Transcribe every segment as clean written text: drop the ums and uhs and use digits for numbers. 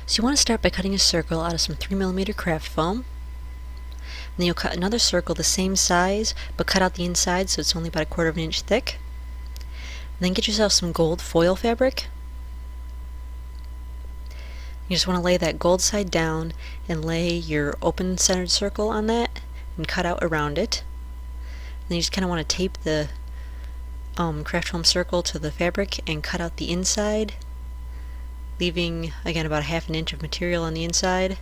So you want to start by cutting a circle out of some 3mm craft foam. And then you'll cut another circle the same size, but cut out the inside so it's only about 1/4 of an inch thick. And then get yourself some gold foil fabric. You just want to lay that gold side down and lay your open centered circle on that and cut out around it. And then you just kind of want to tape the craft foam circle to the fabric and cut out the inside, leaving again about 1/2 inch of material on the inside.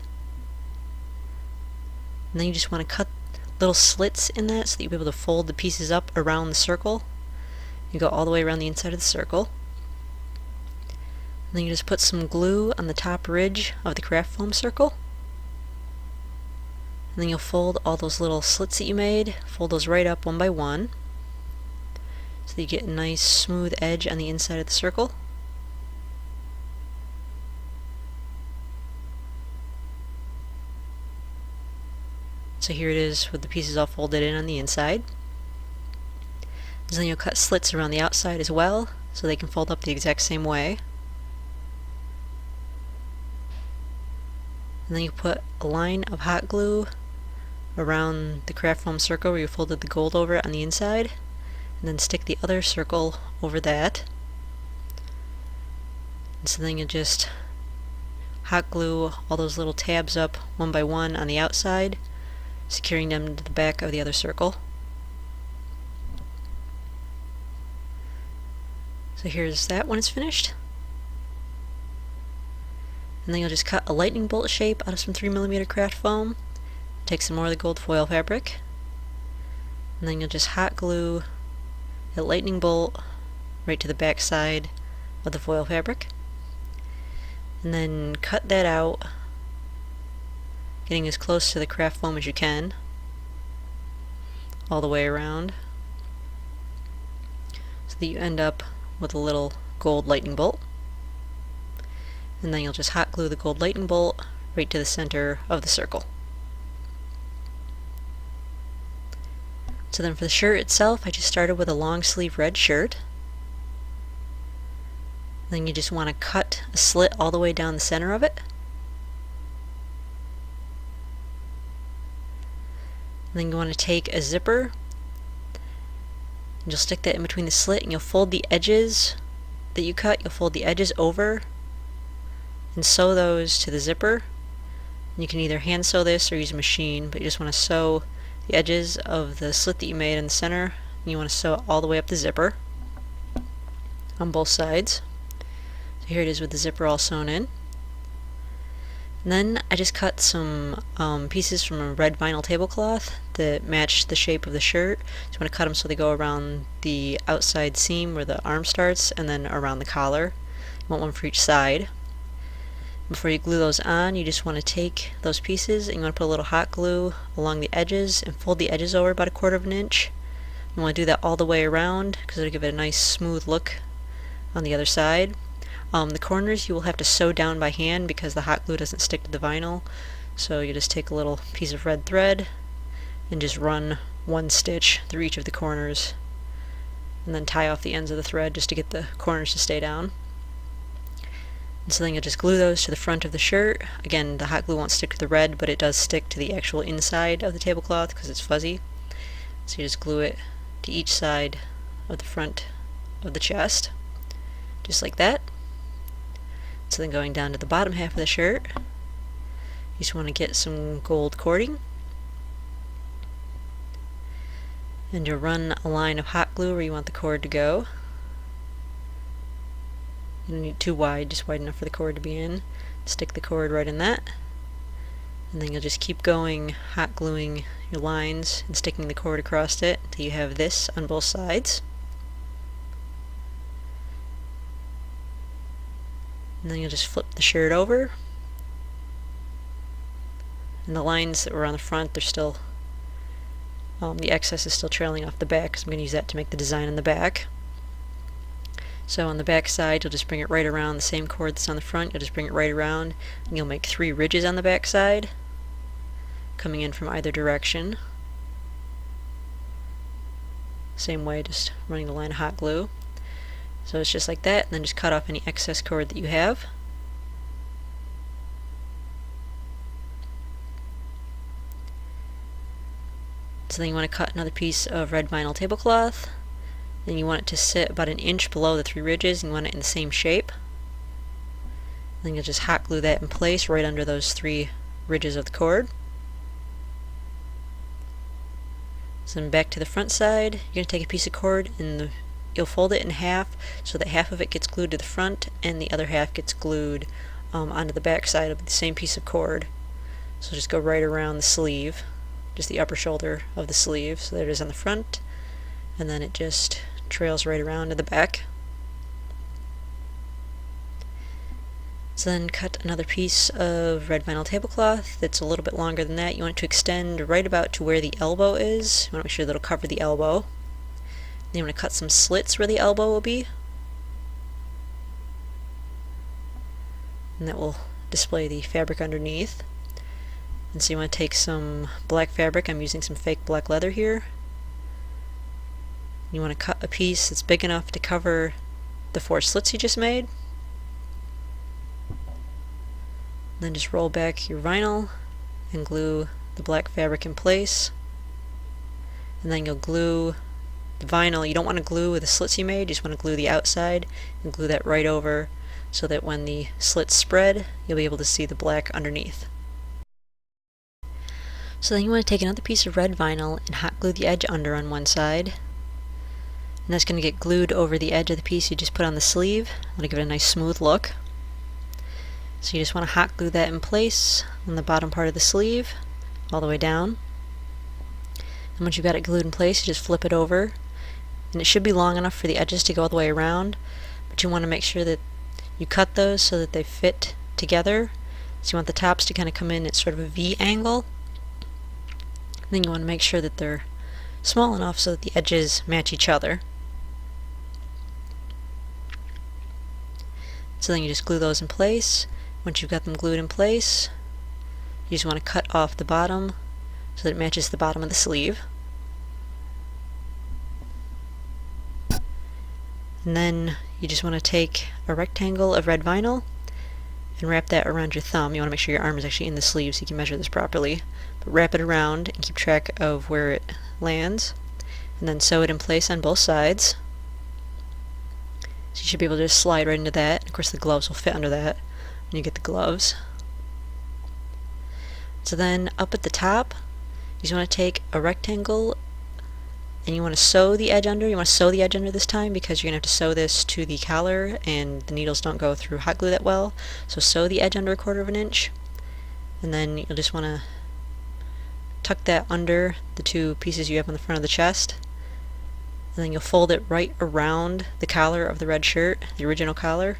And then you just want to cut little slits in that so that you'll be able to fold the pieces up around the circle. You go all the way around the inside of the circle. And then you just put some glue on the top ridge of the craft foam circle. And then you'll fold all those little slits that you made, fold those right up one by one, so that you get a nice smooth edge on the inside of the circle. So here it is with the pieces all folded in on the inside. And then you'll cut slits around the outside as well, so they can fold up the exact same way. And then you put a line of hot glue around the craft foam circle where you folded the gold over on the inside, and then stick the other circle over that. And so then you just hot glue all those little tabs up one by one on the outside, securing them to the back of the other circle. So here's that when it's finished. And then you'll just cut a lightning bolt shape out of some 3mm craft foam. Take some more of the gold foil fabric. And then you'll just hot glue a lightning bolt right to the back side of the foil fabric. And then cut that out, getting as close to the craft foam as you can, all the way around, so that you end up with a little gold lightning bolt. And then you'll just hot glue the gold lightning bolt right to the center of the circle. So then for the shirt itself, I just started with a long sleeve red shirt. Then you just want to cut a slit all the way down the center of it. And then you want to take a zipper and you'll stick that in between the slit, and you'll fold the edges that you cut, you'll fold the edges over and sew those to the zipper. And you can either hand sew this or use a machine, but you just want to sew the edges of the slit that you made in the center, and you want to sew it all the way up the zipper on both sides. So here it is with the zipper all sewn in. And then I just cut some pieces from a red vinyl tablecloth that match the shape of the shirt. So you want to cut them so they go around the outside seam where the arm starts and then around the collar. You want one for each side. Before you glue those on, you just want to take those pieces and you want to put a little hot glue along the edges and fold the edges over about 1/4 of an inch. You want to do that all the way around because it'll give it a nice smooth look on the other side. The corners you will have to sew down by hand because the hot glue doesn't stick to the vinyl. So you just take a little piece of red thread and just run one stitch through each of the corners and then tie off the ends of the thread just to get the corners to stay down. And so then you'll just glue those to the front of the shirt. Again, the hot glue won't stick to the red, but it does stick to the actual inside of the tablecloth because it's fuzzy. So you just glue it to each side of the front of the chest, just like that. So then going down to the bottom half of the shirt, you just want to get some gold cording. And you'll run a line of hot glue where you want the cord to go. You don't need it too wide, just wide enough for the cord to be in. Stick the cord right in that. And then you'll just keep going, hot gluing your lines and sticking the cord across it until you have this on both sides. And then you'll just flip the shirt over. And the lines that were on the front, they're still, the excess is still trailing off the back because I'm going to use that to make the design on the back. So on the back side, you'll just bring it right around the same cord that's on the front. You'll just bring it right around, and you'll make 3 ridges on the back side, coming in from either direction. Same way, just running the line of hot glue. So it's just like that, and then just cut off any excess cord that you have. So then you want to cut another piece of red vinyl tablecloth. Then you want it to sit about an inch below the 3 ridges, and you want it in the same shape. Then you'll just hot glue that in place right under those 3 ridges of the cord. So then back to the front side, you're going to take a piece of cord and you'll fold it in half so that half of it gets glued to the front and the other half gets glued onto the back side of the same piece of cord. So just go right around the sleeve, just the upper shoulder of the sleeve. So there it is on the front, and then it just trails right around to the back. So then cut another piece of red vinyl tablecloth that's a little bit longer than that. You want it to extend right about to where the elbow is. You want to make sure that it'll cover the elbow. Then you want to cut some slits where the elbow will be. And that will display the fabric underneath. And so you want to take some black fabric. I'm using some fake black leather here. You want to cut a piece that's big enough to cover the 4 slits you just made. Then just roll back your vinyl and glue the black fabric in place. And then you'll glue the vinyl. You don't want to glue with the slits you made, you just want to glue the outside and glue that right over so that when the slits spread, you'll be able to see the black underneath. So then you want to take another piece of red vinyl and hot glue the edge under on one side. And that's going to get glued over the edge of the piece you just put on the sleeve. I want to give it a nice smooth look. So you just want to hot glue that in place on the bottom part of the sleeve, all the way down. And once you've got it glued in place, you just flip it over. And it should be long enough for the edges to go all the way around, but you want to make sure that you cut those so that they fit together. So you want the tops to kind of come in at sort of a V angle. And then you want to make sure that they're small enough so that the edges match each other. So then you just glue those in place. Once you've got them glued in place, you just want to cut off the bottom so that it matches the bottom of the sleeve. And then you just want to take a rectangle of red vinyl and wrap that around your thumb. You want to make sure your arm is actually in the sleeve so you can measure this properly. But wrap it around and keep track of where it lands. And then sew it in place on both sides. So you should be able to just slide right into that. Of course the gloves will fit under that when you get the gloves. So then up at the top, you just want to take a rectangle and you want to sew the edge under. You want to sew the edge under this time because you're going to have to sew this to the collar and the needles don't go through hot glue that well. So sew the edge under 1/4 of an inch, and then you'll just want to tuck that under the 2 pieces you have on the front of the chest. And then you'll fold it right around the collar of the red shirt, the original collar.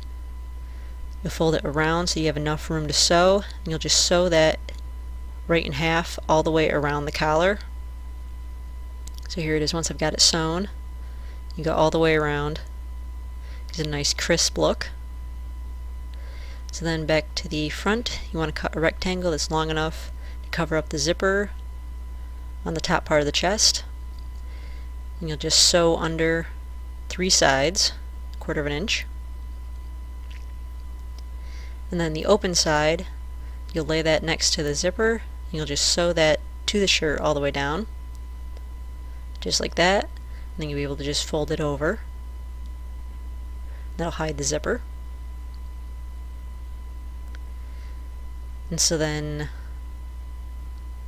You'll fold it around so you have enough room to sew, and you'll just sew that right in half all the way around the collar. So here it is once I've got it sewn. You go all the way around. Gives it a nice crisp look. So then back to the front, you want to cut a rectangle that's long enough to cover up the zipper on the top part of the chest. And you'll just sew under 3 sides, 1/4 of an inch. And then the open side, you'll lay that next to the zipper, and you'll just sew that to the shirt all the way down. Just like that. And then you'll be able to just fold it over. That'll hide the zipper. And so then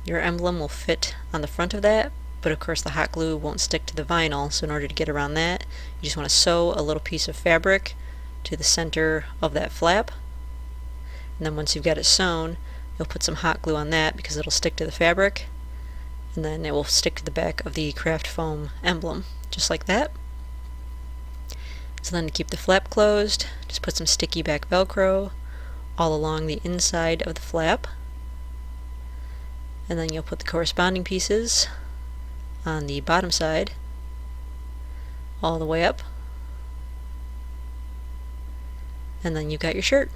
your emblem will fit on the front of that, but of course the hot glue won't stick to the vinyl, so in order to get around that, you just want to sew a little piece of fabric to the center of that flap. And then once you've got it sewn, you'll put some hot glue on that because it'll stick to the fabric, and then it will stick to the back of the craft foam emblem, just like that. So then to keep the flap closed, just put some sticky back velcro all along the inside of the flap, and then you'll put the corresponding pieces on the bottom side all the way up, and then you've got your shirt.